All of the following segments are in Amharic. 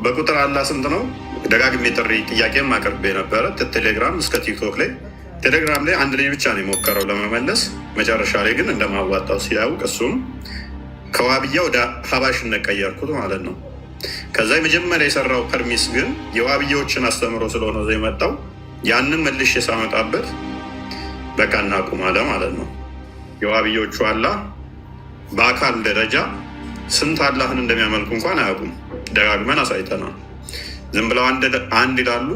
በቁጥር አላህ ስንት ነው? ደጋግሜ ጥሪ ጥያቄም አቅርቤ ነበረ ቴሌግራም እስከ ቲክቶክ ላይ። ቴሌግራም ላይ አንድ ልጅ ብቻ ነው የሞከረው ለመመለስ። መጨረሻ ላይ ግን እንደማዋጣው ሲያውቅ እሱም ከዋብያ ወደ ሀባሽነት ቀየርኩት ማለት ነው። ከዛ የመጀመሪያ የሰራው ፐርሚስ ግን የዋብያዎችን አስተምሮ ስለሆነ ዘ የመጣው ያንን መልሼ ሳመጣበት በቃ እናቁም አለ ማለት ነው። የዋብያዎቹ አላህ በአካል ደረጃ ስንት አላህን እንደሚያመልኩ እንኳን አያውቁም። ደጋግመን አሳይተናል። ዝም ብለው አንድ ይላሉ።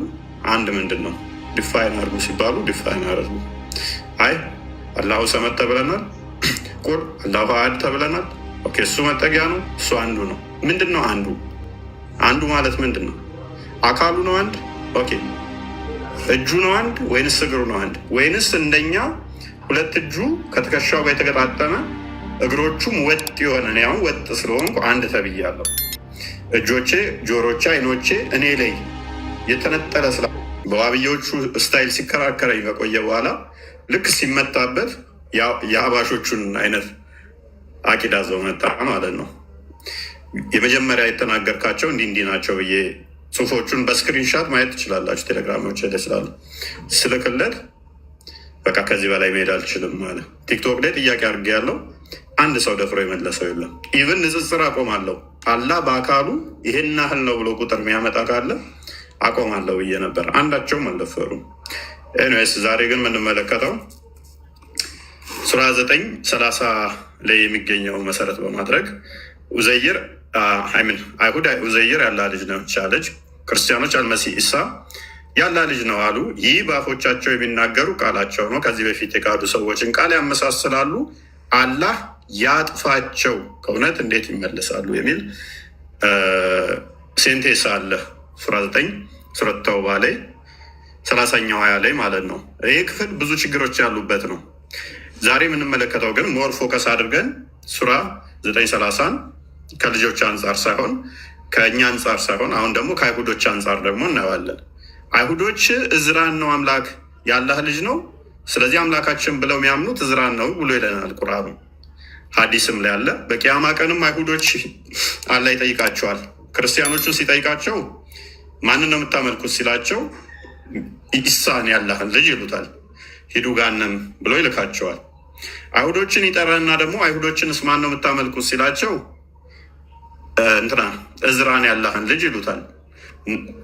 አንድ ምንድን ነው ዲፋይን አድርጉ ሲባሉ ዲፋይን አድርጉ። አይ አላሁ ሰመድ ተብለናል። ቁል አላሁ አሐድ ተብለናል። ኦኬ እሱ መጠጊያ ነው፣ እሱ አንዱ ነው። ምንድን ነው አንዱ? አንዱ ማለት ምንድን ነው? አካሉ ነው አንድ? ኦኬ እጁ ነው አንድ ወይንስ እግሩ ነው አንድ? ወይንስ እንደኛ ሁለት እጁ ከትከሻው ጋር የተገጣጠመ እግሮቹም ወጥ የሆነ ነው? ያው ወጥ ስለሆንኩ አንድ ተብያለሁ። እጆቼ፣ ጆሮቼ፣ አይኖቼ እኔ ላይ የተነጠለ ስላ በዋብያዎቹ ስታይል ሲከራከረኝ ከቆየ በኋላ ልክ ሲመጣበት የአባሾቹን አይነት አቂዳ ዘው መጣ ማለት ነው። የመጀመሪያ የተናገርካቸው እንዲህ ናቸው ብዬ ጽሁፎቹን በስክሪንሻት ማየት ትችላላችሁ። ቴሌግራሞች ላይ ስላለ ስልክለት በቃ ከዚህ በላይ መሄድ አልችልም ማለት። ቲክቶክ ላይ ጥያቄ አድርጌ ያለው አንድ ሰው ደፍሮ የመለሰው የለም። ኢቭን ንጽጽር አቆማለሁ አላህ በአካሉ ይሄን ያህል ነው ብሎ ቁጥር የሚያመጣ ካለ አቆማለሁ ብዬ ነበር። አንዳቸውም አልደፈሩም። ኤኒዌይስ ዛሬ ግን የምንመለከተው ሱራ 9:30 ላይ የሚገኘው መሰረት በማድረግ ኡዘይር አይሁድ ኡዘይር ያላ ልጅ ነው ቻለች። ክርስቲያኖች አልመሲህ ኢሳ ያላ ልጅ ነው አሉ። ይህ በአፎቻቸው የሚናገሩ ቃላቸው ነው። ከዚህ በፊት የካዱ ሰዎችን ቃል ያመሳስላሉ። አላህ ያጥፋቸው፣ ከእውነት እንዴት ይመለሳሉ የሚል ሴንቴንስ አለ ሱራ 9 ሱረት ተውባ ላይ 30ኛው ሀያ ላይ ማለት ነው። ይህ ክፍል ብዙ ችግሮች ያሉበት ነው። ዛሬ የምንመለከተው ግን ሞር ፎከስ አድርገን ሱራ 9:30 ከልጆች አንጻር ሳይሆን ከእኛ አንጻር ሳይሆን አሁን ደግሞ ከአይሁዶች አንጻር ደግሞ እናየዋለን። አይሁዶች እዝራን ነው አምላክ ያላህ ልጅ ነው፣ ስለዚህ አምላካችን ብለው የሚያምኑት እዝራን ነው ብሎ ይለናል ቁርአኑ። ሀዲስም ላይ አለ። በቂያማ ቀንም አይሁዶች አላህ ይጠይቃቸዋል። ክርስቲያኖቹን ሲጠይቃቸው ማንን ነው የምታመልኩት ሲላቸው ኢሳን ያላህን ልጅ ይሉታል። ሂዱ ጋነም ብሎ ይልካቸዋል። አይሁዶችን ይጠራና ደግሞ አይሁዶችንስ ማን ነው የምታመልኩት ሲላቸው እንትና እዝራን ያላህን ልጅ ይሉታል።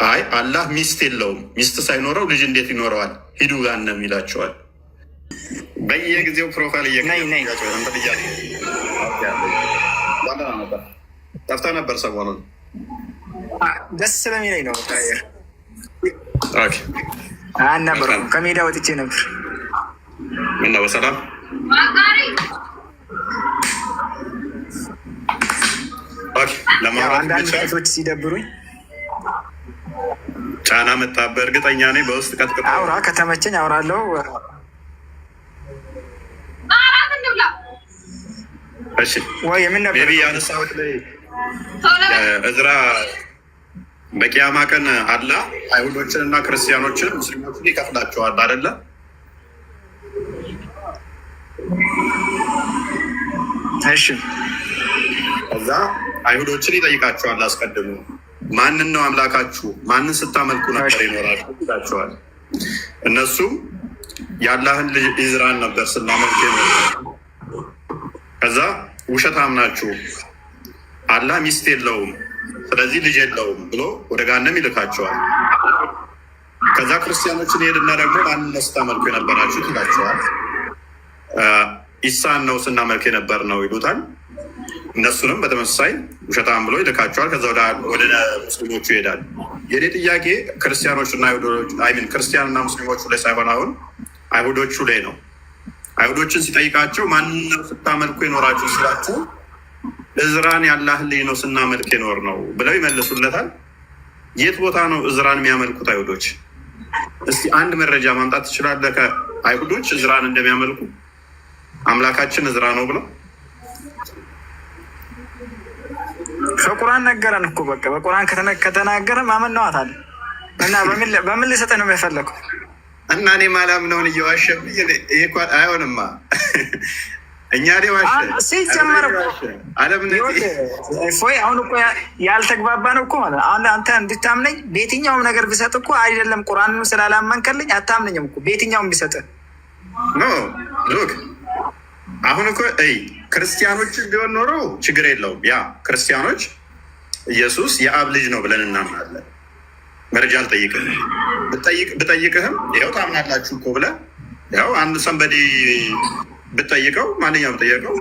አይ አላህ ሚስት የለውም፣ ሚስት ሳይኖረው ልጅ እንዴት ይኖረዋል? ሂዱ ጋነም ይላቸዋል። በየጊዜው ፕሮፋይል ጠፍታ ነበር ሰሞኑን ደስ ስለሚለኝ ነው አልነበረ ከሜዳ ወጥቼ ነበር። ምነው በሰላም አንዳንድ ቶች ሲደብሩኝ ጫና መጣበት። እርግጠኛ ነኝ በውስጥ ቀጥቅጥ አውራ ከተመቸኝ አውራለሁ። ወይ ምን ነበር ያነሳሁት ላይ እዝራ በቂያማ ቀን አላህ አይሁዶችን እና ክርስቲያኖችን ሙስሊሞችን ይከፍላቸዋል አይደለ? እሺ ከዛ አይሁዶችን ይጠይቃቸዋል። አስቀድሞ ማንን ነው አምላካችሁ? ማንን ስታመልኩ ነበር ይኖራችሁ ይላቸዋል። እነሱም የአላህን ልጅ ኢዝራን ነበር ስናመልክ ይኖራል። ከዛ ውሸታም ናችሁ፣ አላህ ሚስት የለውም ስለዚህ ልጅ የለውም ብሎ ወደ ጋነም ይልካቸዋል። ከዛ ክርስቲያኖችን ሄድና ደግሞ ማንን ነው ስታመልኩ የነበራችሁት ይላቸዋል። ኢሳን ነው ስናመልክ የነበር ነው ይሉታል። እነሱንም በተመሳሳይ ውሸታም ብሎ ይልካቸዋል። ከዛ ወደ ሙስሊሞቹ ይሄዳል። የኔ ጥያቄ ክርስቲያኖችና ክርስቲያንና ሙስሊሞቹ ላይ ሳይሆን አሁን አይሁዶቹ ላይ ነው። አይሁዶችን ሲጠይቃቸው ማንን ነው ስታመልኩ የኖራችሁ ስላቸው እዝራን ያላህ ልጅ ነው ስናመልክ የኖር ነው ብለው ይመልሱለታል። የት ቦታ ነው እዝራን የሚያመልኩት አይሁዶች? እስቲ አንድ መረጃ ማምጣት ትችላለህ? ከአይሁዶች እዝራን እንደሚያመልኩ አምላካችን እዝራ ነው ብለው ከቁርአን ነገረን እኮ በቃ በቁርአን ከተናገረ ማመን ነዋታል። እና በምን ልሰጠህ ነው የፈለከው? እና እኔ ማላምነውን እየዋሸብኝ አይሆንማ። እኛ ሊዋሽ ሲጀመር ፎይ አሁን እኮ ያልተግባባ ነው እኮ ማለት አሁን አንተ እንድታምነኝ በየትኛውም ነገር ቢሰጥ እኮ አይደለም ቁርአንን ስላላመንከልኝ አታምነኝም እኮ በየትኛውም ቢሰጥ ኖ ሉክ አሁን እኮ ክርስቲያኖችን ቢሆን ኖሮ ችግር የለውም። ያ ክርስቲያኖች ኢየሱስ የአብ ልጅ ነው ብለን እናምናለን። መረጃ አልጠይቅህም፣ ብጠይቅህም ይኸው ታምናላችሁ እኮ ብለህ ያው አንድ ሰንበዲ ብጠይቀው ማንኛውም ጠየቀው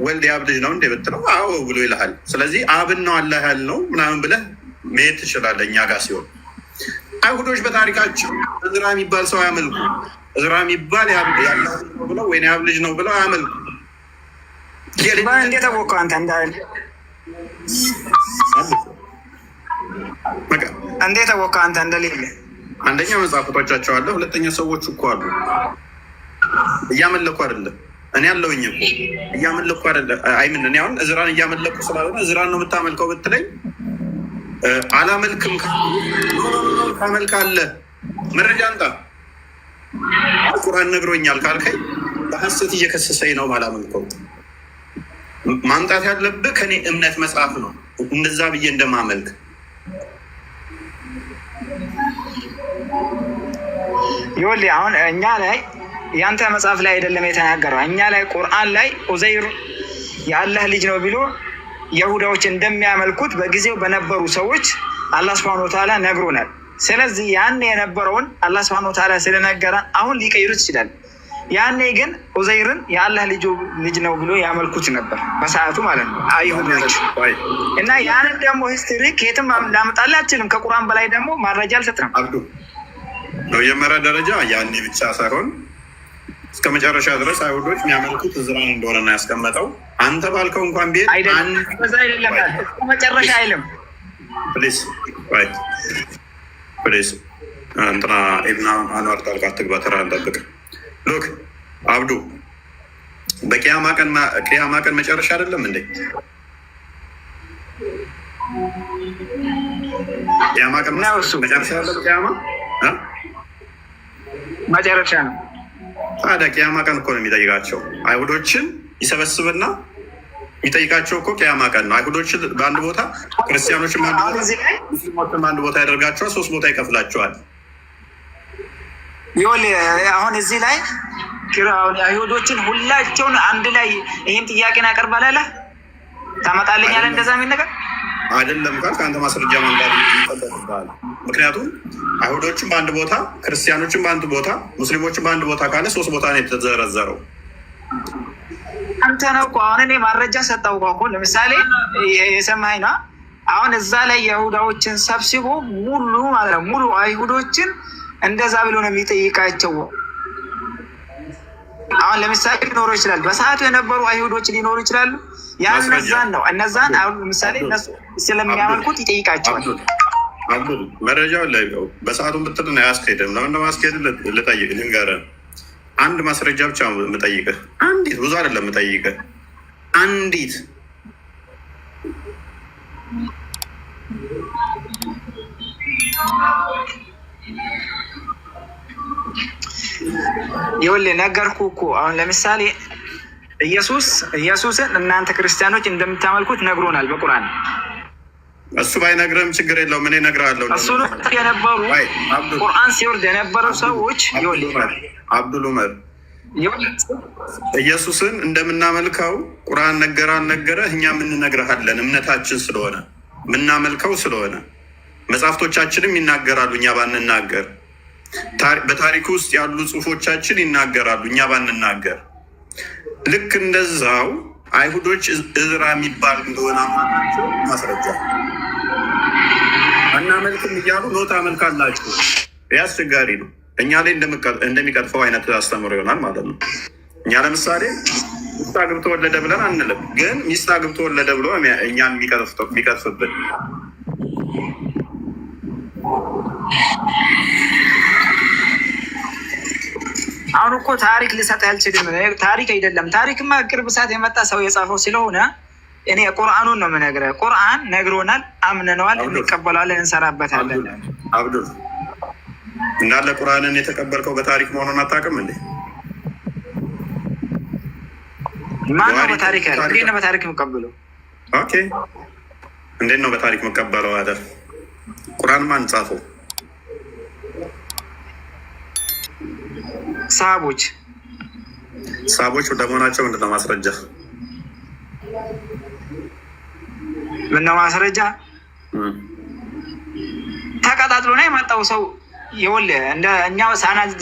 ወልድ የአብ ልጅ ነው እንደ ብትለው አዎ ብሎ ይልሃል። ስለዚህ አብን ነው አላህ ያልነው ምናምን ብለህ መሄድ ትችላለህ። እኛ ጋር ሲሆን አይሁዶች በታሪካቸው እዝራ የሚባል ሰው አያመልኩ። እዝራ የሚባል ያለ ብለው ወይ የአብ ልጅ ነው ብለው አያመልኩ። እንዴት አወቀው አንተ እንዳለ እንዴት አወቀው አንተ እንደሌለ? አንደኛ መጽሐፎቻቸው አለ፣ ሁለተኛ ሰዎች እኮ አሉ እያመለኩ አይደለም። እኔ ያለውኝ እኮ እያመለኩ አይደለም። አይምን እኔ አሁን እዝራን እያመለኩ ስላልሆነ እዝራን ነው የምታመልከው ብትለኝ አላመልክም። ታመልካለህ፣ መረጃ አንጣ፣ ቁርአን ነግሮኛል ካልከኝ በሐሰት እየከሰሰኝ ነው ማላመልከው። ማምጣት ያለብህ ከኔ እምነት መጽሐፍ ነው እንደዛ ብዬ እንደማመልክ። ይኸውልህ አሁን እኛ ላይ ያንተ መጽሐፍ ላይ አይደለም የተናገረው፣ እኛ ላይ ቁርአን ላይ ኡዘይር የአላህ ልጅ ነው ብሎ ይሁዳዎች እንደሚያመልኩት በጊዜው በነበሩ ሰዎች አላህ ሱብሓነሁ ወተዓላ ነግሮናል። ስለዚህ ያኔ የነበረውን አላህ ሱብሓነሁ ወተዓላ ስለነገረን አሁን ሊቀይሩት ይችላል። ያኔ ግን ኡዘይርን የአላህ ልጅ ነው ብሎ ያመልኩት ነበር በሰዓቱ ማለት ነው አይሁዶች። እና ያንን ደግሞ ሂስትሪ ከየትም ላመጣልህ አልችልም። ከቁርአን በላይ ደግሞ ማረጃ አልሰጥም። በመጀመሪያ ደረጃ ያኔ ብቻ ሳይሆን እስከ መጨረሻ ድረስ አይሁዶች የሚያመልኩት እዝራን እንደሆነ ነው ያስቀመጠው። አንተ ባልከው እንኳን ቤት አይደለም መጨረሻ አይልም። ፕሊዝ እንትና ኢብን አንዋር ጣልቃ አትግባ፣ ተራ እንጠብቅ። ሎክ አብዱ በቅያማ ቀን መጨረሻ አይደለም እንዴ? ቅያማ ቀን መጨረሻ ያለ ቅያማ መጨረሻ ነው። ታዲያ ቅያማ ቀን እኮ ነው የሚጠይቃቸው። አይሁዶችን ይሰበስብና የሚጠይቃቸው እኮ ቅያማ ቀን ነው። አይሁዶችን በአንድ ቦታ፣ ክርስቲያኖችን በአንድ ቦታ፣ ሙስሊሞችን በአንድ ቦታ ያደርጋቸዋል። 3 ቦታ ይከፍላቸዋል። አሁን እዚህ ላይ አይሁዶችን ሁላቸውን አንድ ላይ ይህን ጥያቄን ያቀርባላለ ታመጣልኛለህ? እንደዛ የሚል ነገር አይደለም ካል ከአንተ ማስረጃ ማምጣት ይጠበቅብሃል። ምክንያቱም አይሁዶችን በአንድ ቦታ፣ ክርስቲያኖችን በአንድ ቦታ፣ ሙስሊሞችን በአንድ ቦታ ካለ 3 ቦታ ነው የተዘረዘረው። አንተ ነው እኮ አሁን እኔ ማረጃ ሰጠው እኮ ለምሳሌ የሰማኸኝ ነው። አሁን እዛ ላይ የይሁዳዎችን ሰብስቦ ሙሉ ማለት ሙሉ አይሁዶችን እንደዛ ብሎ ነው የሚጠይቃቸው። አሁን ለምሳሌ ሊኖሩ ይችላል፣ በሰዓቱ የነበሩ አይሁዶች ሊኖሩ ይችላሉ። ያነዛን ነው እነዛን አሁን ለምሳሌ እነሱ ስለሚያመልኩት ይጠይቃቸዋል። አብዱል መረጃው ላይ በሰዓቱ ብትል አያስኬድም። ለምን ማስኬድ ልጠይቅ ልንገርህ። አንድ ማስረጃ ብቻ የምጠይቅህ አንዲት፣ ብዙ አይደለም የምጠይቅህ አንዲት። ይኸውልህ ነገርኩህ እኮ አሁን ለምሳሌ ኢየሱስን እናንተ ክርስቲያኖች እንደምታመልኩት ነግሮናል በቁርአን። እሱ ባይነግረም ችግር የለውም፣ እኔ እነግርሃለሁ። እሱ የነበሩ ቁርአን ሲወርድ የነበሩ ሰዎች አብዱል ዑመር ኢየሱስን እንደምናመልከው ቁርአን ነገረ እኛ የምንነግርሃለን። እምነታችን ስለሆነ የምናመልከው ስለሆነ መጽሐፍቶቻችንም ይናገራሉ እኛ ባንናገር። በታሪክ ውስጥ ያሉ ጽሁፎቻችን ይናገራሉ እኛ ባንናገር። ልክ እንደዛው አይሁዶች እዝራ የሚባል እንደሆነ አማናቸው ማስረጃ አናመልክም እያሉ ኖታ አመልካላችሁ። ይህ አስቸጋሪ ነው። እኛ ላይ እንደሚቀጥፈው አይነት አስተምሮ ይሆናል ማለት ነው። እኛ ለምሳሌ ሚስት አግብቶ ወለደ ብለን አንልም፣ ግን ሚስት አግብቶ ወለደ ብሎ እኛን የሚቀጥፍብን አሁን እኮ ታሪክ ልሰጥ አልችልም። ታሪክ አይደለም። ታሪክማ ቅርብ ሰዓት የመጣ ሰው የጻፈው ስለሆነ እኔ ቁርአኑን ነው የምነግርህ። ቁርአን ነግሮናል፣ አምነነዋል፣ እንቀበለዋለን፣ እንሰራበታለን። አብዱል እንዳለ ቁርአንን የተቀበልከው በታሪክ መሆኑን አታውቅም እንዴ? ማነው በታሪክ ያለ? እንዴት ነው በታሪክ የምቀበለው? ኦኬ እንዴት ነው በታሪክ የምቀበለው አለ። ቁርአን ማን ጻፈው? ሰሃቦች እንደመሆናቸው ምንድነው ማስረጃ? ምነው ማስረጃ? ተቀጣጥሎ ነው የመጣው ሰው። ይኸውልህ እንደ እኛ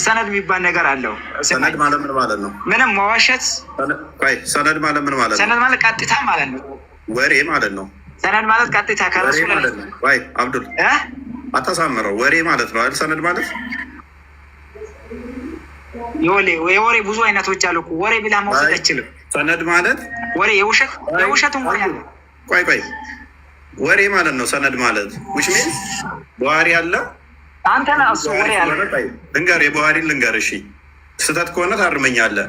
ሰነድ የሚባል ነገር አለው። ሰነድ ማለት ምን ማለት ነው? ምንም መዋሸት። ሰነድ ማለት ምን ማለት ነው? ሰነድ ማለት ቀጥታ ማለት ነው። ወሬ ማለት ነው። ሰነድ ማለት ቀጥታ ከራሱ ማለት ነው። ወይ አብዱል አታሳምረው። ወሬ ማለት ነው አይደል? ሰነድ ማለት የወሬ ብዙ አይነቶች አሉ። ወሬ ብላ መውሰድ አይችልም። ሰነድ ማለት ወሬ የውሸት እንኳን ያለ ቆይ ወሬ ማለት ነው። ሰነድ ማለት ውሽ ምን ቡሃሪ አለ። አንተ ነህ እሱ ወሬ ያለ ልንገር፣ የቡሃሪን ልንገር። እሺ ስህተት ከሆነ ታርመኛለህ።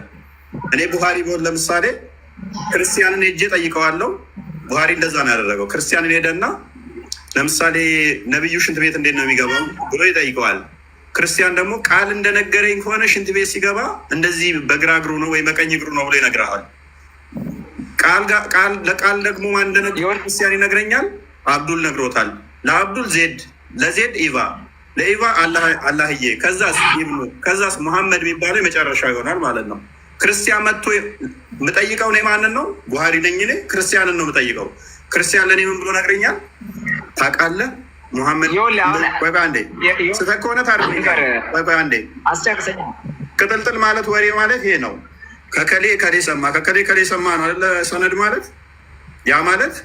እኔ ቡሃሪ ቢሆን ለምሳሌ ክርስቲያንን ሄጄ ጠይቀዋለሁ። ቡሃሪ እንደዛ ነው ያደረገው። ክርስቲያንን ሄደና ለምሳሌ ነቢዩ ሽንት ቤት እንዴት ነው የሚገባው ብሎ ይጠይቀዋል። ክርስቲያን ደግሞ ቃል እንደነገረኝ ከሆነ ሽንት ቤት ሲገባ እንደዚህ በግራ እግሩ ነው ወይ በቀኝ እግሩ ነው ብሎ ይነግርሃል። ቃል ለቃል ደግሞ ማን እንደነገረው ክርስቲያን ይነግረኛል። አብዱል ነግሮታል። ለአብዱል ዜድ፣ ለዜድ ኢቫ፣ ለኢቫ አላህዬ፣ ከዛስ ኢብኑ፣ ከዛስ መሐመድ የሚባለው የመጨረሻ ይሆናል ማለት ነው። ክርስቲያን መጥቶ የምጠይቀው እኔ ማንን ነው? ቡሃሪ ነኝ እኔ። ክርስቲያንን ነው የምጠይቀው። ክርስቲያን ለእኔ ምን ብሎ ነግረኛል? ታውቃለህ ሙሐመድ አንዴ ስህተት ከሆነ አንዴ ቅጥልጥል ማለት ወሬ ማለት ይሄ ነው። ከከሌ ሰማ ነው አለ ሰነድ ማለት። ያ ማለት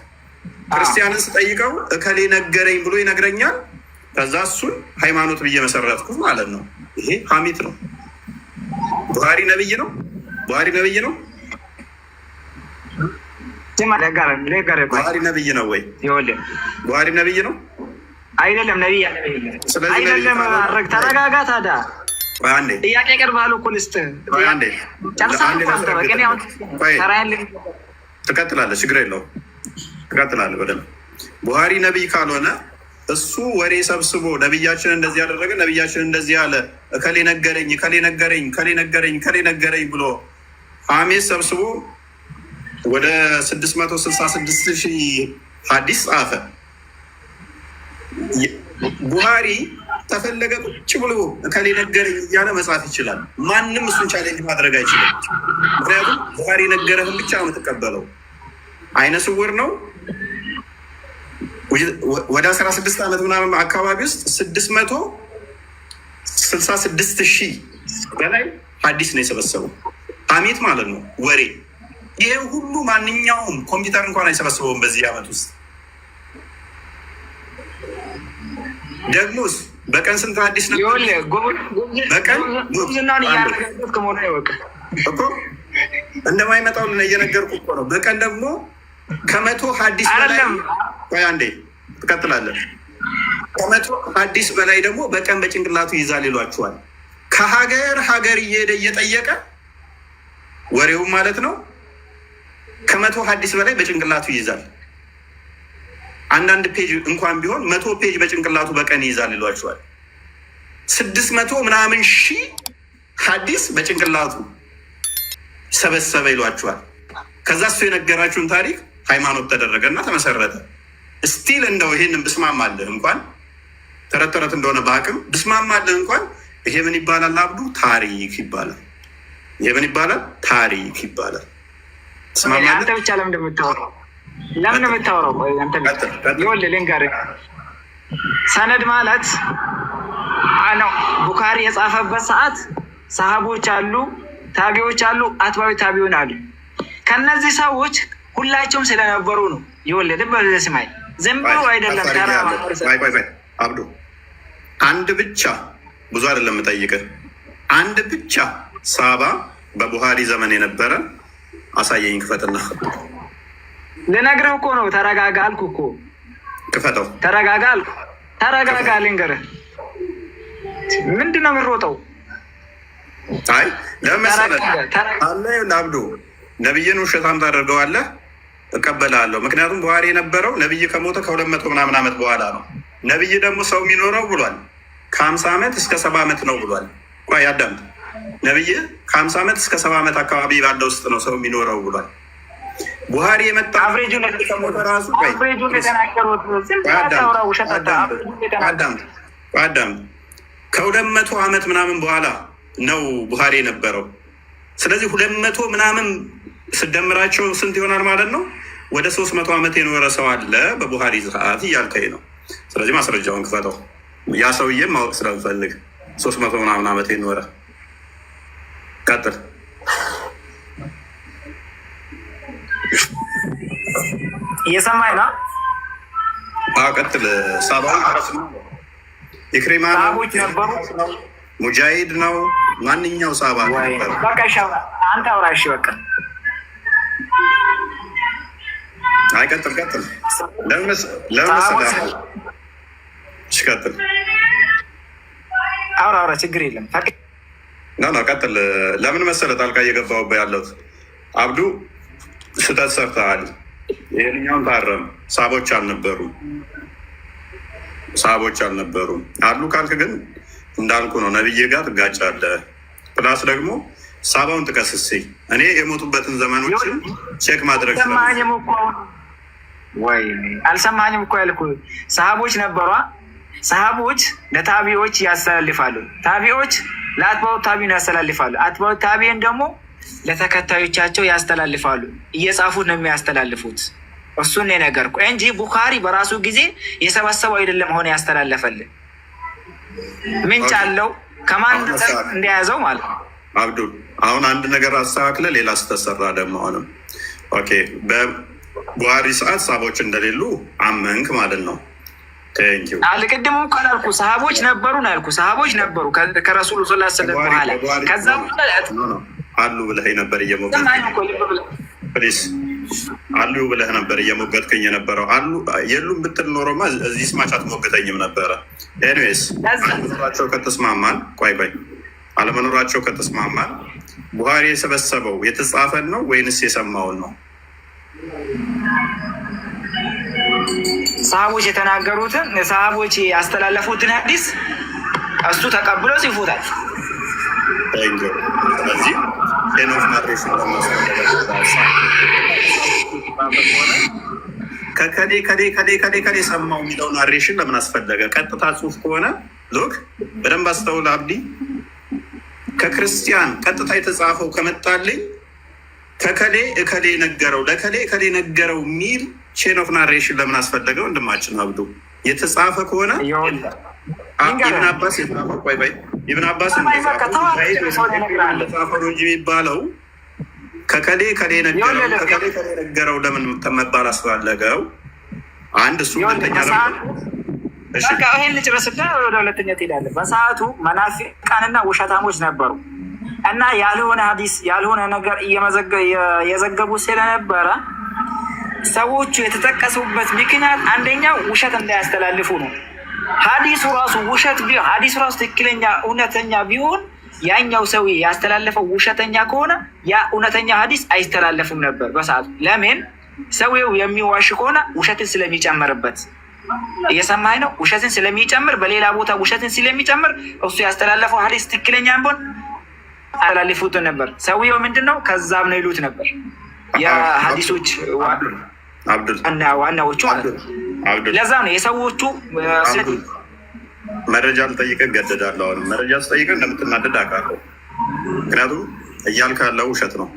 ክርስቲያንን ስጠይቀው እከሌ ነገረኝ ብሎ ይነግረኛል። ከዛ እሱን ሃይማኖት ብዬ መሰረትኩት ማለት ነው። ይሄ ሀሚት ነው። ቡሃሪ ነብይ ነው። ቡሃሪ ነብይ ነው ወይ? ቡሃሪ ነብይ ነው አይደለም? ነብይ አይደለም። ተረጋጋ ታዲያ። ጥያቄ ቀርባሉ እኮ ልስጥህ። ትቀጥላለህ፣ ችግር የለውም ትቀጥላለህ በደምብ። ቡሃሪ ነቢይ ካልሆነ እሱ ወሬ ሰብስቦ ነቢያችን እንደዚህ ያደረገ፣ ነቢያችን እንደዚህ ያለ፣ እከሌ ነገረኝ ብሎ ሐሜት ሰብስቦ ወደ 666,000 ሐዲስ ጻፈ። ቡሃሪ ተፈለገ ቁጭ ብሎ እከሌ ነገረኝ እያለ መጻፍ ይችላል። ማንም እሱን ቻሌንጅ ማድረግ አይችልም። ምክንያቱም ቡሃሪ ነገረህን ብቻ ነው የምትቀበለው። አይነ ስውር ነው። ወደ 16 ዓመት ምናምን አካባቢ ውስጥ 666,000 በላይ ሐዲስ ነው የሰበሰበው። ሐሜት ማለት ነው ወሬ። ይሄ ሁሉ ማንኛውም ኮምፒውተር እንኳን አይሰበስበውም በዚህ ዓመት ውስጥ። ደግሞስ በቀን ስንት ሐዲስ ነው? በቀን እኮ እንደማይመጣው እየነገርኩ እኮ ነው። በቀን ደግሞ 100 ሐዲስ በላይ አንዴ ትቀጥላለህ። 100 ሐዲስ በላይ ደግሞ በቀን በጭንቅላቱ ይዛል ይሏችኋል። ከሀገር እየሄደ እየጠየቀ ወሬውም ማለት ነው 100 ሐዲስ በላይ በጭንቅላቱ ይይዛል። አንዳንድ ፔጅ እንኳን ቢሆን 100 ፔጅ በጭንቅላቱ በቀን ይይዛል ይሏቸዋል። 600 ምናምን ሺህ ሐዲስ በጭንቅላቱ ሰበሰበ ይሏቸዋል። ከዛ እሱ የነገራችሁን ታሪክ ሃይማኖት ተደረገና ተመሰረተ። ስቲል እንደው ይሄንን ብስማማለህ እንኳን ተረት እንደሆነ በአቅም ብስማማለህ እንኳን ይሄ ምን ይባላል? አብዱ ታሪክ ይባላል። ይሄ ምን ይባላል? ታሪክ ይባላል። አንተ ብቻ ለምን እንደምታወራው ይኸውልህ ልንገርህ። ሰነድ ማለት ነው ቡኻሪ የጻፈበት ሰዓት ሰሃቦች አሉ፣ ታቢዎች አሉ፣ አትባዊ ታቢውን አሉ። ከነዚህ ሰዎች ሁላቸውም ስለነበሩ ነው። ይኸውልህ ልብ በል ስማኝ፣ ዝም ብሎ አይደለም። አብዱ አንድ ብቻ ብዙ አይደለም የምጠይቅህ፣ አንድ ብቻ ሳባ በቡኻሪ ዘመን የነበረ አሳየኝ፣ ክፈትና ልነግርህ እኮ ነው። ተረጋጋ አልኩ እኮ። ክፈተው። ተረጋጋ አልኩ። ተረጋጋ ልንገርህ። ምንድን ነው የምሮጠው? አይ ለመሰለህ አለ ለአብዱ ነቢይን ውሸታም ታደርገዋለህ፣ እቀበላለሁ። ምክንያቱም ቡኻሪ የነበረው ነቢይ ከሞተ 200 ምናምን ዓመት በኋላ ነው። ነቢይ ደግሞ ሰው የሚኖረው ብሏል ከ50 ዓመት እስከ 70 ዓመት ነው ብሏል። ቆይ አዳምጥ። ነቢይ ከ50 ዓመት እስከ 70 ዓመት አካባቢ ባለው ውስጥ ነው ሰው የሚኖረው ብሏል። ቡሃሪ የመጣ አፍሬጁን የተናገሩት አዳም ከ200 ዓመት ምናምን በኋላ ነው ቡሃሪ የነበረው። ስለዚህ 200 ምናምን ስደምራቸው ስንት ይሆናል ማለት ነው? ወደ 300 ዓመት የኖረ ሰው አለ በቡሃሪ ሰዓት እያልከኝ ነው። ስለዚህ ማስረጃውን ክፈተው። ያ ሰውዬም ማወቅ ስለምፈልግ 300 ምናምን ዓመት የኖረ ቀጥል። እየሰማኝ ነው? ቀጥል። ሳባዊ ኢክሪማ ነበሩ፣ ሙጃሂድ ነው። ማንኛው ሳባ ነበር? በቃ አንተ አውራ። እሺ በቃ አይቀጥል። ቀጥል። ለምን መሰለህ? እሺ ቀጥል። አውራ። ችግር የለም። ቀጥል። ለምን መሰለህ ጣልቃ እየገባሁበት ያለሁት? አብዱ ስህተት ሰርተሃል። ይህኛውን ታረም። ሳቦች አልነበሩም አሉ ካልክ ግን እንዳልኩ ነው። ነብዬ ጋር ትጋጫለህ። ፕላስ ደግሞ ሳባውን ጥቀስሴ እኔ የሞቱበትን ዘመኖችን ቼክ ማድረግ አልሰማኝም እኮ ያልኩህ ሰሃቦች ነበሯ። ሰሃቦች ለታቢዎች ያስተላልፋሉ፣ ታቢዎች ለአትባው ታቢን ያስተላልፋሉ፣ አትባው ታቢን ደግሞ ለተከታዮቻቸው ያስተላልፋሉ። እየጻፉት ነው የሚያስተላልፉት። እሱን የነገርኩህ እንጂ ቡኻሪ በራሱ ጊዜ የሰበሰበው አይደለም ሆነ ያስተላለፈልን። ምንጭ አለው ከማን እንደያዘው ማለት ነው። አብዱል አሁን አንድ ነገር አስተካክለ ሌላ ስተሰራ ደግሞ አሁንም ኦኬ። በቡሃሪ ሰዓት ሰሃቦች እንደሌሉ አመንክ ማለት ነው። አልቅድሙ ካላልኩ ሰሃቦች ነበሩ ነው ያልኩ። ሰሃቦች ነበሩ ከረሱሉ ስ ስለም በኋላ ከዛ አሉ ብለህ ነበር አሉ ብለህ ነበር እየሞገትከኝ የነበረው። አሉ የሉም ብትል ኖሮማ እዚህ ስማች አትሞግተኝም ነበረ። ኤኒዌይስ አለመኖራቸው ከተስማማን ቡሃሪ የሰበሰበው የተጻፈን ነው ወይንስ የሰማውን ነው? ሰሃቦች የተናገሩትን ሰሃቦች ያስተላለፉትን ሐዲስ እሱ ተቀብሎ ጽፎታል። ስለዚህ ኖፍ ናሬሽን ከከሌ ሰማው የሚለው ናሬሽን ለምን አስፈለገ? ቀጥታ ጽሁፍ ከሆነ ሎክ በደንብ አስተውል አብዲ። ከክርስቲያን ቀጥታ የተጻፈው ከመጣልኝ ከከሌ እከሌ ነገረው ለከሌ እከሌ ነገረው የሚል ቼን ኦፍ ናሬሽን ለምን አስፈለገው? ወንድማችን አብዱ የተጻፈ ከሆነ ኢብን አባስ ኢብን አባስ እንደጻፈው እንጂ የሚባለው ከከሌ ከሌ ነገረው ለምን መባል አስፈለገው? አንድ እሱ። ሁለተኛ ይህን ልጨርስና ወደ ሁለተኛ ትሄዳለህ። በሰዓቱ መናፊቃንና ውሸታሞች ነበሩ እና ያልሆነ ሐዲስ ያልሆነ ነገር እየዘገቡ ስለነበረ ሰዎቹ የተጠቀሱበት ምክንያት አንደኛው ውሸት እንዳያስተላልፉ ነው። ሐዲሱ ራሱ ውሸት ቢሆን ሐዲሱ ራሱ ትክክለኛ እውነተኛ ቢሆን ያኛው ሰው ያስተላለፈው ውሸተኛ ከሆነ ያ እውነተኛ ሐዲስ አይስተላለፍም ነበር በሰዓቱ። ለምን? ሰውየው የሚዋሽ ከሆነ ውሸትን ስለሚጨምርበት፣ እየሰማኝ ነው? ውሸትን ስለሚጨምር በሌላ ቦታ ውሸትን ስለሚጨምር እሱ ያስተላለፈው ሐዲስ ትክክለኛ ቢሆን አስተላልፉትን ነበር። ሰውየው ምንድን ነው ከዛም ነው ይሉት ነበር የሐዲሶች ዋናዎቹ ማለት ነው። ለዛ ነው የሰዎቹ መረጃ ልጠይቅህ እገደዳለሁ። አሁን መረጃ ስጠይቅህ እንደምትናደድ አውቃለሁ። ምክንያቱም እያልክ ያለው ውሸት ነው።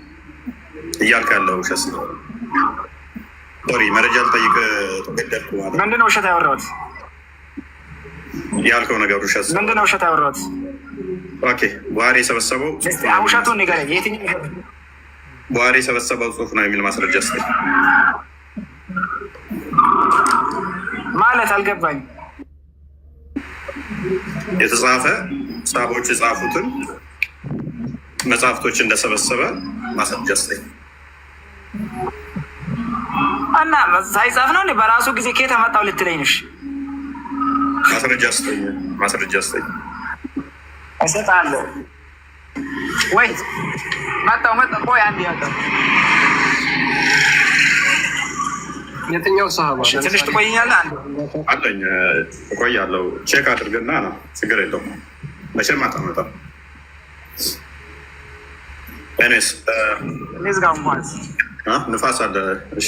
ሶሪ መረጃ ልጠይቅህ ተገደድኩ ማለት ምንድን ነው ውሸት ያወራሁት? ያልከው ነገር ውሸት ምንድን ነው ውሸት ያወራሁት? ኦኬ ቡሃሪ የሰበሰበው ውሸቱን ንገረኝ። የትኛው ቡሃሪ የሰበሰበው ጽሁፍ ነው የሚል ማስረጃ ስጠኝ ማለት አልገባኝም። የተጻፈ ሰሃቦች የጻፉትን መጽሐፍቶች እንደሰበሰበ ማስረጃ ስጠኝ እና ሳይጻፍ ነው በራሱ ጊዜ ከየት አመጣው ልትለኝ ነሽ? ማስረጃ ስጠኝ። እሰጥሃለሁ ወይ? መጣሁ። ቆይ አንዴ ያለው የትኛው ሰሃባ ትንሽ ትቆይኛለህ? አለኝ እቆያለሁ። ቼክ አድርግና ነው ችግር የለውም። መቼም አታመጣም። እኔስ ዝጋ እንኳን ንፋስ አለ። እሺ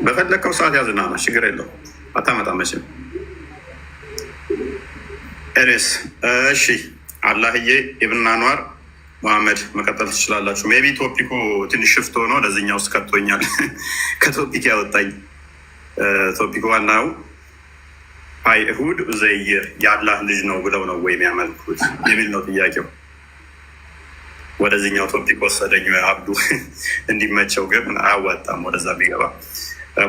በፈለግከው ሰዓት ያዝና ነው፣ ችግር የለው አታመጣም መቼም። እኔስ እሺ አላህዬ ኢብን አንዋር መሐመድ መቀጠል ትችላላችሁ። ሜቢ ቶፒኩ ትንሽ ሽፍት ሆኖ ለዚህኛው ውስጥ ከቶኛል። ከቶፒክ ያወጣኝ ቶፒኩ ዋናው አይሁድ ኡዘይር የአላህ ልጅ ነው ብለው ነው ወይ የሚያመልኩት የሚል ነው ጥያቄው። ወደዚህኛው ቶፒክ ወሰደኝ አብዱ እንዲመቸው፣ ግን አያዋጣም ወደዛ ቢገባ።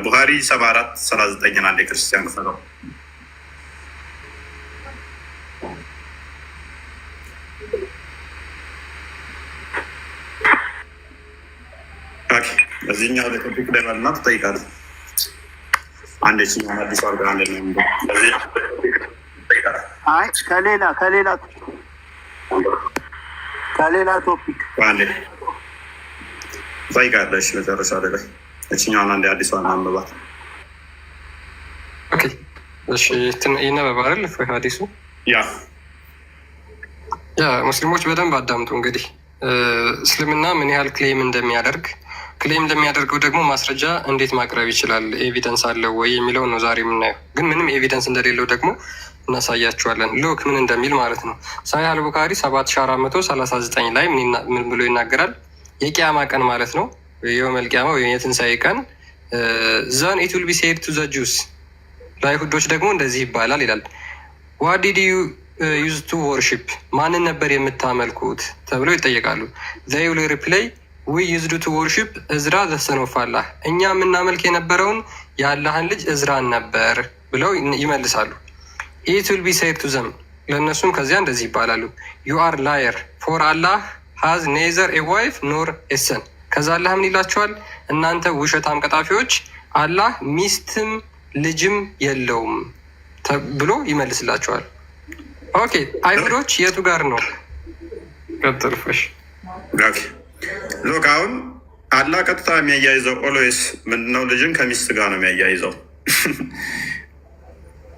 ቡሃሪ 74:39 አንድ የክርስቲያን ክፈለው። እዚህኛው ለቶፒክ ደመልና ትጠይቃለህ። አንደኛው አዲስ አርጋ አንድ ነው። አይ ከሌላ ቶፒክ አንዴ ትጠይቃለሽ። መጨረሻ ላይ እችኛውን አንዴ አዲስ ዋና አንብባት። ኦኬ እሺ፣ ይነበባል ሀዲሱ። ያ ሙስሊሞች በደንብ አዳምጡ። እንግዲህ እስልምና ምን ያህል ክሌም እንደሚያደርግ ክሌም እንደሚያደርገው ደግሞ ማስረጃ እንዴት ማቅረብ ይችላል፣ ኤቪደንስ አለው ወይ የሚለው ነው ዛሬ የምናየው። ግን ምንም ኤቪደንስ እንደሌለው ደግሞ እናሳያችኋለን። ሎክ ምን እንደሚል ማለት ነው። ሳሂህ አልቡኻሪ 7439 ላይ ምን ብሎ ይናገራል? የቂያማ ቀን ማለት ነው፣ የውመል ቂያማ ወይም የትንሣኤ ቀን። ዘን ኢት ዊል ቢ ሴድ ቱ ዘ ጁስ፣ ለአይሁዶች ደግሞ እንደዚህ ይባላል ይላል። ዋት ዲድ ዩ ዩዝ ቱ ወርሺፕ፣ ማንን ነበር የምታመልኩት ተብለው ይጠየቃሉ። ዘይ ዊል ሪፕላይ ዊ ዩዝድ ቱ ወርሺፕ እዝራ ዘ ሰን ኦፍ አላህ፣ እኛ የምናመልክ የነበረውን የአላህን ልጅ እዝራን ነበር ብለው ይመልሳሉ። ኢት ዊል ቢ ሴድ ቱ ዘም፣ ለእነሱም ከዚያ እንደዚህ ይባላሉ። ዩ አር ላየር ፎር አላህ ሃዝ ኔዘር ኤ ዋይፍ ኖር ኤ ሰን፣ ከዛ አላህ ምን ይላቸዋል? እናንተ ውሸታም ቀጣፊዎች፣ አላህ ሚስትም ልጅም የለውም ብሎ ይመልስላቸዋል። ኦኬ አይሁዶች የቱ ጋር ነው? ቀጥልፈሽ ሎክ አሁን አላህ ቀጥታ የሚያያይዘው ኦልዌይስ ምንድነው? ልጅን ከሚስት ጋር ነው የሚያያይዘው።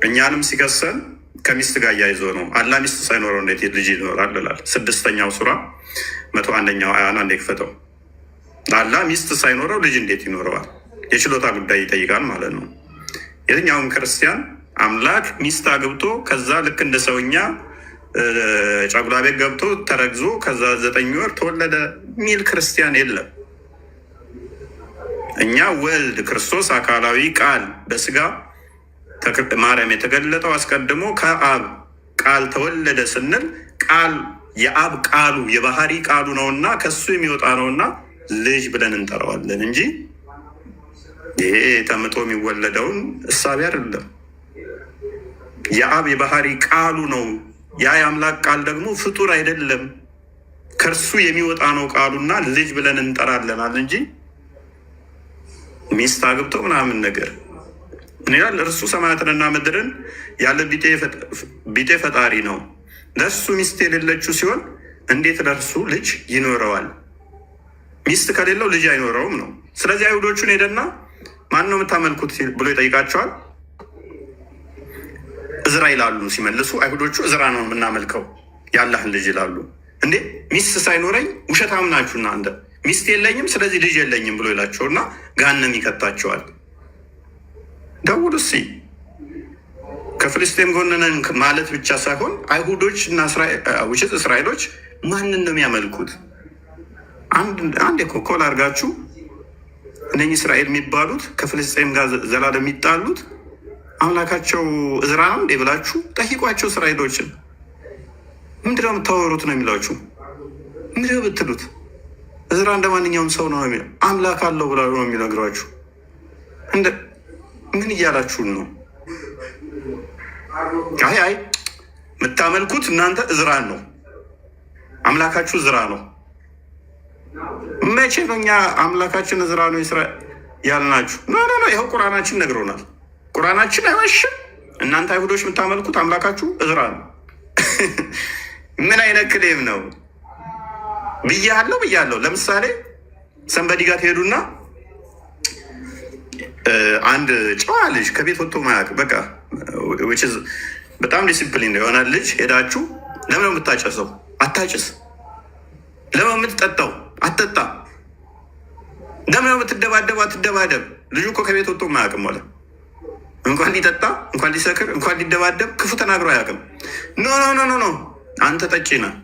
እኛንም ሲከሰን ከሚስት ጋር እያይዞ ነው። አላህ ሚስት ሳይኖረው እንዴት ልጅ ይኖራል ይላል። 6ኛው ሱራ 101ኛው አያን አንዴ ክፈተው። አላህ ሚስት ሳይኖረው ልጅ እንዴት ይኖረዋል? የችሎታ ጉዳይ ይጠይቃል ማለት ነው። የትኛውም ክርስቲያን አምላክ ሚስት አግብቶ ከዛ ልክ እንደ ሰውኛ ጨጉላ ቤት ገብቶ ተረግዞ ከዛ 9 ወር ተወለደ ሚል ክርስቲያን የለም። እኛ ወልድ ክርስቶስ አካላዊ ቃል በስጋ ማርያም የተገለጠው አስቀድሞ ከአብ ቃል ተወለደ ስንል ቃል የአብ ቃሉ የባህሪ ቃሉ ነውና ከሱ የሚወጣ ነውና ልጅ ብለን እንጠራዋለን እንጂ ይሄ ተምጦ የሚወለደውን እሳቤ አይደለም። የአብ የባህሪ ቃሉ ነው። ያ የአምላክ ቃል ደግሞ ፍጡር አይደለም፣ ከእርሱ የሚወጣ ነው ቃሉና ልጅ ብለን እንጠራለናል እንጂ ሚስት አግብቶ ምናምን ነገር ምን ይላል? እርሱ ሰማያትንና ምድርን ያለ ቢጤ ፈጣሪ ነው። ለእሱ ሚስት የሌለችው ሲሆን እንዴት ለእርሱ ልጅ ይኖረዋል? ሚስት ከሌለው ልጅ አይኖረውም ነው። ስለዚህ አይሁዶቹን ሄደና ማን ነው የምታመልኩት ብሎ ይጠይቃቸዋል። እዝራ ይላሉ። ሲመልሱ አይሁዶቹ እዝራ ነው የምናመልከው ያላህን ልጅ ይላሉ። እንዴ ሚስት ሳይኖረኝ ውሸታም ናችሁ እናንተ፣ ሚስት የለኝም ስለዚህ ልጅ የለኝም ብሎ ይላቸውና ገሃነም ይከታቸዋል። ደውሉ እስኪ። ከፍልስጤም ጎን ነን ማለት ብቻ ሳይሆን አይሁዶች እና እስራኤሎች ማንን ነው የሚያመልኩት? አንድ ኮል አድርጋችሁ እነኝህ እስራኤል የሚባሉት ከፍልስጤም ጋር ዘላለም የሚጣሉት አምላካቸው እዝራ ነው እንዴ ብላችሁ ጠይቋቸው። እስራኤሎችን ምንድነው የምታወሩት ነው የሚሏችሁ። ምንድነው ብትሉት እዝራ እንደ ማንኛውም ሰው ነው የሚለው፣ አምላክ አለው ብላ ነው የሚነግሯችሁ። ምን እያላችሁን ነው? አይ የምታመልኩት እናንተ እዝራን ነው፣ አምላካችሁ እዝራ ነው። መቼ ነው እኛ አምላካችን እዝራ ነው ያልናችሁ? ኖ ይኸው ቁርአናችን ነግሮናል። ቁርአናችን አይዋሽም። እናንተ አይሁዶች የምታመልኩት አምላካችሁ እዝራ ነው። ምን አይነት ክሌም ነው? ብያለሁ። ለምሳሌ ሰንበዲ ጋር ትሄዱና አንድ ጨዋ ልጅ ከቤት ወጥቶ ማያውቅ በቃ በጣም ዲሲፕሊን የሆነ ልጅ ሄዳችሁ ለምን ነው የምታጨሰው? አታጭስ። ለምን የምትጠጣው? አትጠጣ። ለምን የምትደባደበው? አትደባደብ። ልጁ እኮ ከቤት ወጥቶ አያውቅም። ሆነ እንኳን ሊጠጣ እንኳን ሊሰክር እንኳን ሊደባደብ ክፉ ተናግሮ አያውቅም። ኖ ኖ ኖ ኖ ኖ፣ አንተ ጠጪ ነህ፣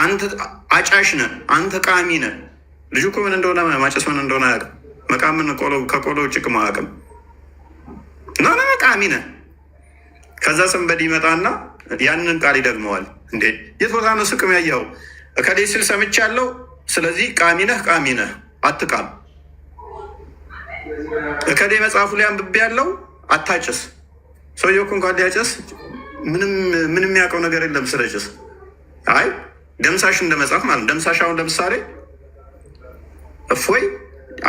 አንተ አጫሽ ነህ፣ አንተ ቃሚ ነህ። ልጁ እኮ ምን እንደሆነ ማጨስ ምን እንደሆነ አያውቅም። መቃምን ከቆሎ ጭቅም አያውቅም። ኖ ኖ ኖ፣ ቃሚ ነህ። ከዛ ሰንበድ ይመጣና ያንን ቃል ይደግመዋል። እንዴ የት ቦታ ነው ስቅም ያየኸው? እከሌ ሲል ሰምቻለሁ። ስለዚህ ቃሚ ነህ፣ ቃሚ ነህ፣ አትቃም። እከሌ መጽሐፉ ላይ አንብቤ ያለው አታጭስ። ሰውየው እኮ እንኳን ሊያጨስ ምንም የሚያውቀው ነገር የለም ስለ ጭስ። አይ ደምሳሽ እንደ መጽሐፍ ማለት ደምሳሽ አሁን ለምሳሌ እፎይ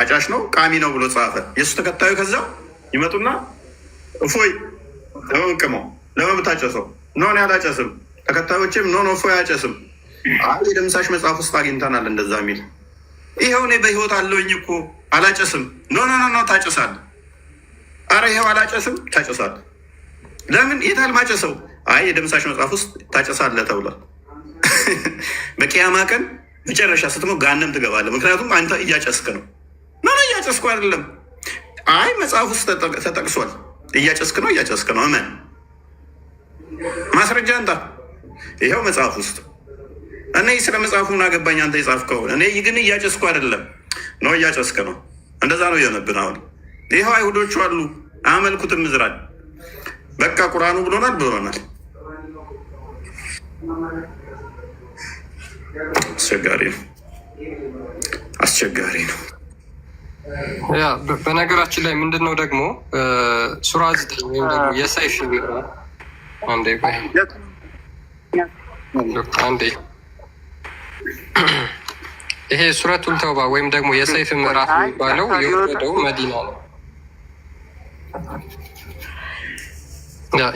አጫሽ ነው ቃሚ ነው ብሎ ጻፈ። የእሱ ተከታዩ ከዛ ይመጡና እፎይ ለምን ቅመው ለምን ብታጨሰው? ኖ እኔ አላጨስም። ተከታዮችም ኖ እፎይ አያጨስም። የደምሳሽ መጽሐፍ ውስጥ አግኝተናል እንደዛ የሚል። ይኸው እኔ በህይወት አለውኝ እኮ አላጨስም። ኖ ኖ ኖ ታጨሳለህ። አረ ይኸው አላጨስም፣ ታጨሳለህ። ለምን የታል ማጨሰው? አይ የደምሳሽ መጽሐፍ ውስጥ ታጨሳለህ ተብሏል። በቂያማ ቀን መጨረሻ ስትሞት ገሃነም ትገባለህ። ምክንያቱም አንተ እያጨስክ ነው። ኖ እያጨስኩ አይደለም። አይ መጽሐፍ ውስጥ ተጠቅሷል። እያጨስክ ነው፣ እያጨስክ ነው። እመን። ማስረጃ እንጣ። ይኸው መጽሐፍ ውስጥ እኔ ስለ መጽሐፉ ምን አገባኝ? አንተ የጻፍከው። እኔ ግን እያጨስኩ አይደለም። ነው እያጨስክ ነው። እንደዛ ነው የሆነብን። አሁን ይኸው አይሁዶቹ አሉ አያመልኩትም እዝራን። በቃ ቁርአኑ ብሎናል። አስቸጋሪ ነው። ያ በነገራችን ላይ ምንድን ነው ደግሞ ሱራ 9 ወይም ደግሞ የሰይፍ አንዴ ይሄ ሱረቱል ተውባ ወይም ደግሞ የሰይፍ ምዕራፍ የሚባለው የወረደው መዲና ነው።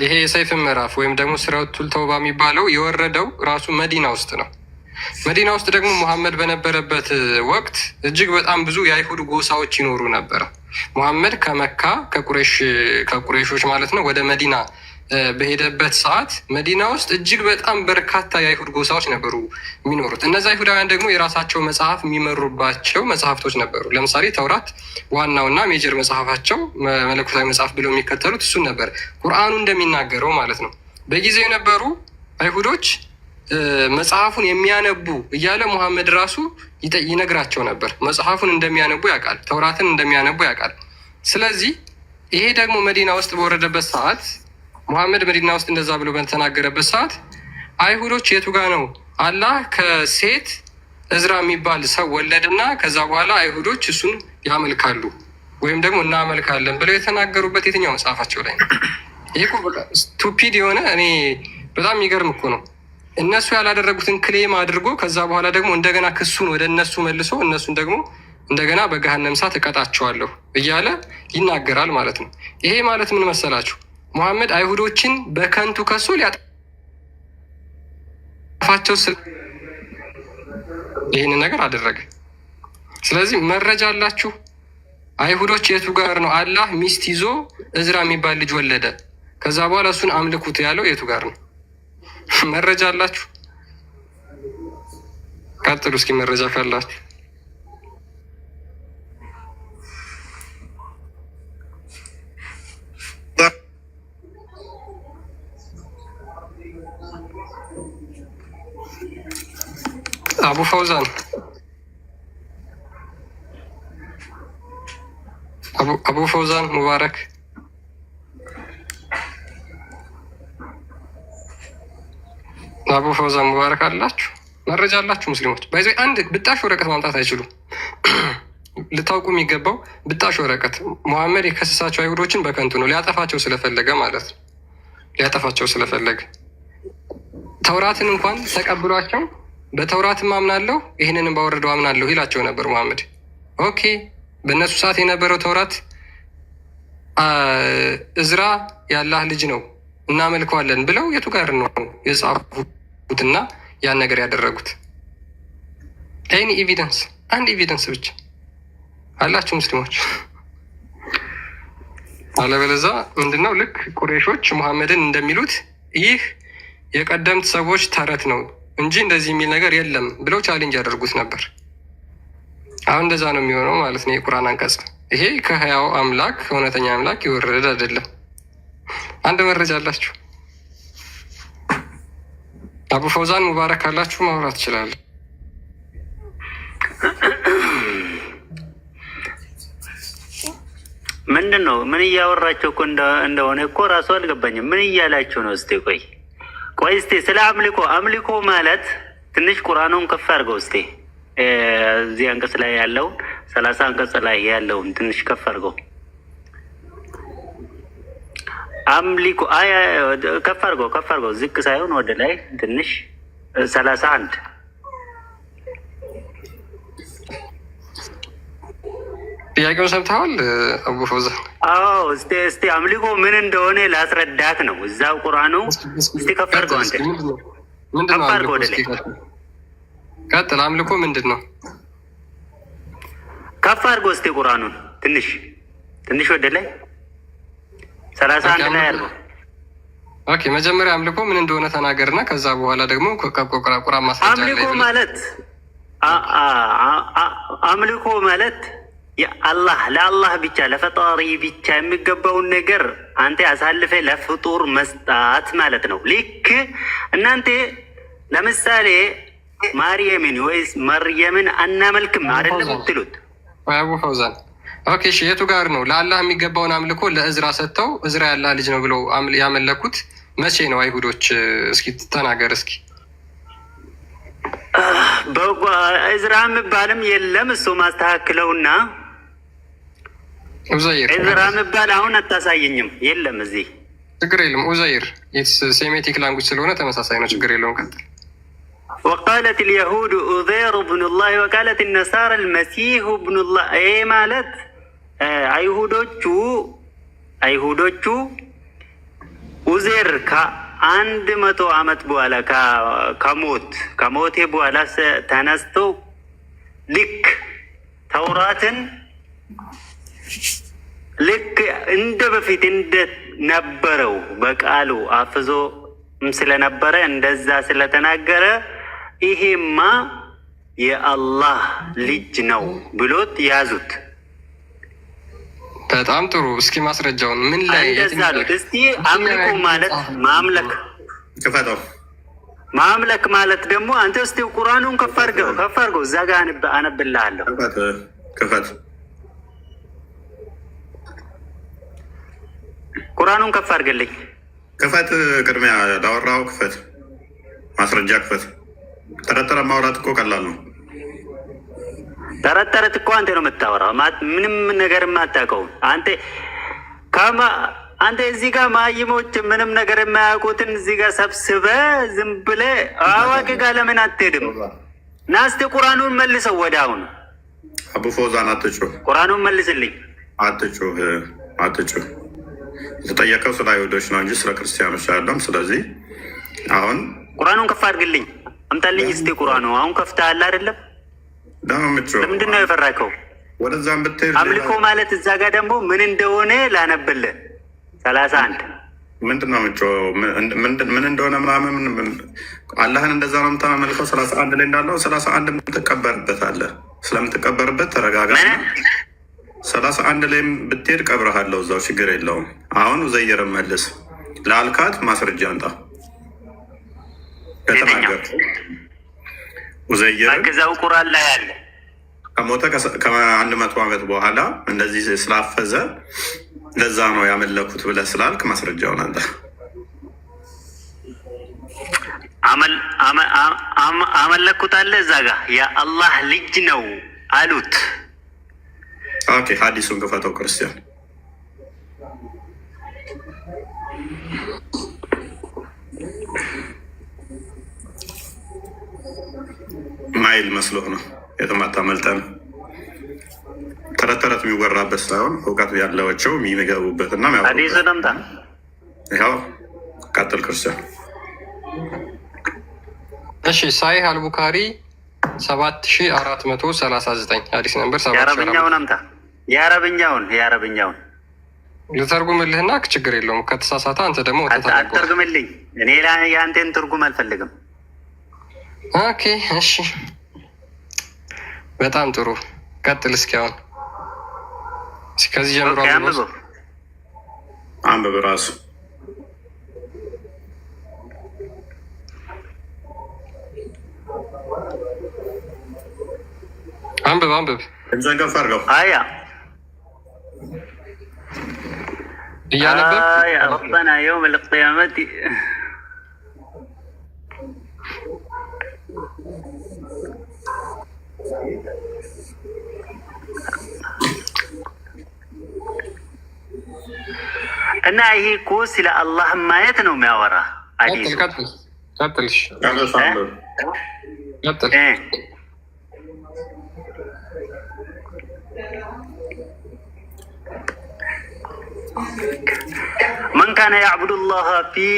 ይሄ የሰይፍ ምዕራፍ ወይም ደግሞ ሱረቱል ተውባ የሚባለው የወረደው ራሱ መዲና ውስጥ ነው። መዲና ውስጥ ደግሞ ሙሐመድ በነበረበት ወቅት እጅግ በጣም ብዙ የአይሁድ ጎሳዎች ይኖሩ ነበረ። ሙሐመድ ከመካ ከቁሬሾች ማለት ነው ወደ መዲና በሄደበት ሰዓት መዲና ውስጥ እጅግ በጣም በርካታ የአይሁድ ጎሳዎች ነበሩ የሚኖሩት። እነዚህ አይሁዳውያን ደግሞ የራሳቸው መጽሐፍ የሚመሩባቸው መጽሐፍቶች ነበሩ። ለምሳሌ ተውራት ዋናውና ሜጀር መጽሐፋቸው መለኮታዊ መጽሐፍ ብለው የሚከተሉት እሱን ነበር፣ ቁርአኑ እንደሚናገረው ማለት ነው። በጊዜው የነበሩ አይሁዶች መጽሐፉን የሚያነቡ እያለ ሙሐመድ ራሱ ይነግራቸው ነበር። መጽሐፉን እንደሚያነቡ ያውቃል፣ ተውራትን እንደሚያነቡ ያውቃል። ስለዚህ ይሄ ደግሞ መዲና ውስጥ በወረደበት ሰዓት ሙሐመድ መዲና ውስጥ እንደዛ ብሎ በተናገረበት ሰዓት አይሁዶች የቱ ጋ ነው አላህ ከሴት እዝራ የሚባል ሰው ወለድና ከዛ በኋላ አይሁዶች እሱን ያመልካሉ ወይም ደግሞ እናመልካለን ብለው የተናገሩበት የትኛው መጽሐፋቸው ላይ ነው? ይሄ ስቱፒድ የሆነ እኔ በጣም የሚገርም እኮ ነው። እነሱ ያላደረጉትን ክሌም አድርጎ ከዛ በኋላ ደግሞ እንደገና ክሱን ወደ እነሱ መልሶ እነሱን ደግሞ እንደገና በገሃነም እሳት እቀጣቸዋለሁ እያለ ይናገራል ማለት ነው። ይሄ ማለት ምን መሰላችሁ? ሙሐመድ አይሁዶችን በከንቱ ከሶ ሊያጠፋቸው ይህንን ነገር አደረገ። ስለዚህ መረጃ አላችሁ? አይሁዶች የቱ ጋር ነው አላህ ሚስት ይዞ እዝራ የሚባል ልጅ ወለደ፣ ከዛ በኋላ እሱን አምልኩት ያለው የቱ ጋር ነው? መረጃ አላችሁ? ቀጥሉ እስኪ መረጃ ካላችሁ። አቡ ፈውዛን አቡ ፈውዛን ሙባረክ አቡ ፈውዛን ሙባረክ አላችሁ? መረጃ አላችሁ? ሙስሊሞች ባይዘ አንድ ብጣሽ ወረቀት ማምጣት አይችሉም። ልታውቁ የሚገባው ብጣሽ ወረቀት ሙሐመድ የከሰሳቸው አይሁዶችን በከንቱ ነው፣ ሊያጠፋቸው ስለፈለገ ማለት ነው። ሊያጠፋቸው ስለፈለገ ተውራትን እንኳን ተቀብሏቸው በተውራትም አምናለሁ ይህንንም ባወረደው አምናለሁ ይላቸው ነበር ሙሐመድ። ኦኬ በእነሱ ሰዓት የነበረው ተውራት እዝራ የአላህ ልጅ ነው እናመልከዋለን ብለው የቱ ጋር ነው የጻፉትና ያን ነገር ያደረጉት? ኤኒ ኤቪደንስ? አንድ ኤቪደንስ ብቻ አላችሁ ሙስሊሞች? አለበለዛ ምንድነው ልክ ቁሬሾች ሙሐመድን እንደሚሉት ይህ የቀደምት ሰዎች ተረት ነው፣ እንጂ እንደዚህ የሚል ነገር የለም ብለው ቻሌንጅ ያደርጉት ነበር። አሁን እንደዛ ነው የሚሆነው ማለት ነው። የቁርአን አንቀጽ ይሄ ከህያው አምላክ እውነተኛ አምላክ የወረደ አይደለም። አንድ መረጃ አላችሁ? አቡ ፈውዛን ሙባረክ አላችሁ፣ ማውራት ትችላለ። ምንድን ነው? ምን እያወራቸው እኮ እንደሆነ እኮ ራሱ አልገባኝም። ምን እያላችሁ ነው? እስቲ ቆይ እስቲ ስለ አምልኮ ማለት ትንሽ ቁርአኑን ከፍ አድርገው እስቲ። እዚህ አንቀጽ ላይ ያለውን 30 አንቀጽ ላይ ያለውን ትንሽ ከፍ አድርገው። አምልኮ ከፍ አድርገው ዝቅ ሳይሆን ወደ ላይ ትንሽ 31 ጥያቄውን ሰምተዋል አቡ ፈውዛን? አዎ እስቲ አምልኮ ምን እንደሆነ ላስረዳት ነው። እዛው ቁርአኑ እስቲ ከፍ አድርገው። አንተ ከፍ አድርገው ወደ ላይ ቀጥል። አምልኮ ምንድን ነው? ከፍ አድርገው እስቲ ቁርአኑን ትንሽ ወደ ላይ 31 ላይ አድርገው። ኦኬ መጀመሪያ አምልኮ ምን እንደሆነ ተናገርና ከዛ በኋላ ደግሞ ቁርአን ማስረጃ ላይ አምልኮ ማለት ለአላህ ብቻ ለፈጣሪ ብቻ የሚገባውን ነገር አንተ አሳልፈ ለፍጡር መስጣት ማለት ነው። ልክ እናንተ ለምሳሌ ማርየምን ወይስ መርየምን አናመልክም አይደለም ትሉት አቡ ፈውዛን። ኦኬ እሺ የቱ ጋር ነው ለአላህ የሚገባውን አምልኮ ለእዝራ ሰጥተው እዝራ ያላህ ልጅ ነው ብለው ያመለኩት መቼ ነው አይሁዶች? እስኪ ተናገር እስኪ። እዝራ የሚባልም የለም። እሱ ማስተካክለውና ኡዘይር እዝራ የሚባል አሁን አታሳየኝም። የለም እዚህ ችግር የለም። ኡዘይር ሴሜቲክ ላንጉጅ ስለሆነ ተመሳሳይ ነው። ችግር የለውም። ቀጥል። وقالت اليهود عزير ابن الله وقالت النصارى المسيح ابن الله። ይሄ ማለት አይሁዶቹ ኡዜር ከ100 ዓመት በኋላ ከሞቴ በኋላ ተነስተው ልክ ተውራትን ልክ እንደ በፊት እንደነበረው በቃሉ አፍዞ ስለነበረ እንደዛ ስለተናገረ ይሄማ የአላህ ልጅ ነው ብሎት ያዙት። በጣም ጥሩ። እስኪ ማስረጃውን ምን ላይ እንደዛ አሉት? እስቲ አምልኮ ማለት ማምለክ ማለት ደግሞ አንተ እስቲ ቁርአኑን ከፍ አድርገው እዛ ጋር አነብልሃለሁ። ቁርአኑን ከፍ አድርግልኝ። ቅድሚያ ላወራው ማስረጃ ተረተረ ማውራት እኮ ቀላል ነው። ተረት እኮ አንተ ነው የምታወራው። ምንም ነገር የማታውቀውን አንተ እዚህ ጋር ማይሞች ምንም ነገር የማያውቁትን እዚህ ጋር ሰብስበህ ዝም ብለህ አዋቂ ጋር ለምን አትሄድም? ና እስኪ ቁርአኑን መልሰው ወደ አሁን። አቡ ፈውዛን አትጩህ፣ ቁርአኑን መልስልኝ። አትጩህ። የተጠየቀው ስለ አይሁዶች ነው እንጂ ስለ ክርስቲያኖች አይደለም። ስለዚህ አሁን ቁርአኑን ከፍ አድርግልኝ፣ አምጣልኝ እስኪ ቁርአኑ። አሁን ከፍተሃል አይደለም? ለምንድን ነው የፈራከው? ወደዛም ብትሄድ አምልኮ ማለት እዛ ጋር ደግሞ ምን እንደሆነ ላነብልህ 31 ምንድን ነው ምን እንደሆነ ምናምን አላህን እንደዛ ነው የምታመልከው። 31 ላይ እንዳለው 31 የምትቀበርበት አለ። ስለምትቀበርበት ተረጋጋ። 31 ላይም ብትሄድ ቀብረሃለሁ እዛው፣ ችግር የለውም። አሁን ኡዘይር መልስ ለአልካት ማስረጃ አንጣ። ከተናገር ኡዘይር ከዛው ቁርአን ላይ አለ ከሞተ ከ100 ዓመት በኋላ እንደዚህ ስላፈዘ ለዛ ነው ያመለኩት ብለህ ስላልክ ማስረጃውን አንተ አመለኩት አለ እዛ ጋር የአላህ ልጅ ነው አሉት። ኦኬ ሀዲሱን ክፈተው ክርስቲያን። ማይል መስሎህ ነው የተማታ መልጠን ተረት የሚወራበት ሳይሆን እውቀት ያለዋቸው የሚገቡበት እና ሀዲሱ ደምታ ይኸው ቀጥል ክርስቲያን። እሺ ሳሂህ አልቡካሪ 7439 ሀዲስ ነምበር 7። የአረብኛውን አምጣ። የአረብኛውን ልተርጉምልህና ችግር የለውም። ከተሳሳተ አንተ ደግሞ አተርጉምልኝ። እኔ የአንቴን ትርጉም አልፈልግም። ኦኬ እሺ፣ በጣም ጥሩ ቀጥል። እስኪ አሁን ከዚህ ጀምሮ አንብብ ራሱ አንብብ እንዘንገፍ አድርገው አያ እያነበብ يا ربنا يوم القيامة እና ይሄ እኮ ስለ አላህ ማየት ነው የሚያወራ። ቀጥል። من كان يعبد الله في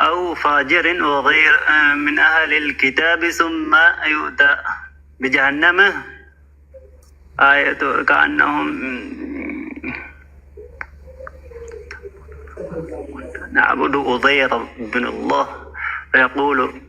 أو فاجر وغير من أهل الكتاب ثم يؤتى بجهنم آية كأنهم نعبد أزير بن الله فيقول